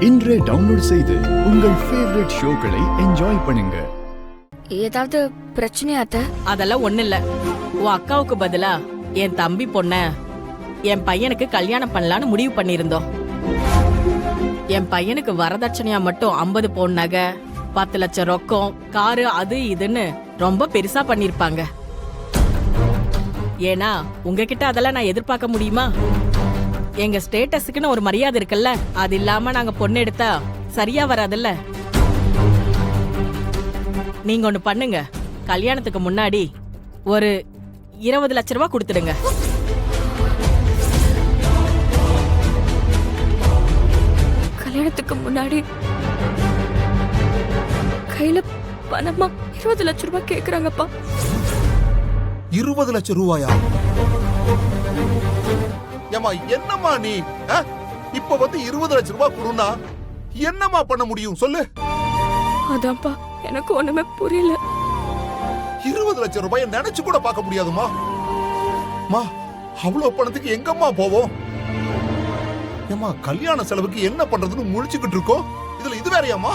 இன்றே டவுன்லோட் செய்து உங்கள் ஃபேவரட் ஷோக்களை என்ஜாய் பண்ணுங்க. ஏதாவது பிரச்சனையா அத்தை? அதெல்லாம் ஒண்ணு இல்ல. உன் அக்காவுக்கு பதிலா என் தம்பி பொண்ண என் பையனுக்கு கல்யாணம் பண்ணலான்னு முடிவு பண்ணிருந்தோம். என் பையனுக்கு வரதட்சணையா மட்டும் 50 பவுன் நகை, 10 லட்சம் ரொக்கம், காரு, அது இதுன்னு ரொம்ப பெருசா பண்ணிருப்பாங்க. ஏன்னா உங்ககிட்ட அதெல்லாம் நான் எதிர்பார்க்க முடியுமா? எங்க ஸ்டேட்டஸுக்குன்னு ஒரு மரியாதை இருக்குல்ல, அது இல்லாம நாங்க பொண்ணு எடுத்தா சரியா வராதுல்ல. நீங்க ஒண்ணு பண்ணுங்க, கல்யாணத்துக்கு முன்னாடி ஒரு 20 லட்சம் ரூபாய் கொடுத்துடுங்க. கல்யாணத்துக்கு முன்னாடி கையில பணமா 20 லட்சம் ரூபாய் கேக்குறாங்கப்பா. 20 லட்சம் ரூபாயா? ஏமா என்னம்மா நீ இப்ப வந்து 20 லட்சம் ரூபாய் கொடுனா என்னம்மா பண்ண முடியும் சொல்லு? அதான்ப்பா எனக்கு ஒண்ணுமே புரியல. 20 லட்சம் ரூபாயை நினைச்சு கூட பார்க்க முடியாதுமா. மா அவ்வளவு பணத்துக்கு எங்கம்மா போவோம்? ஏமா கல்யாண செலவுக்கு என்ன பண்றதுன்னு முழிச்சுக்கிட்டு இருக்கோம். இதுல இது வேறையாமா?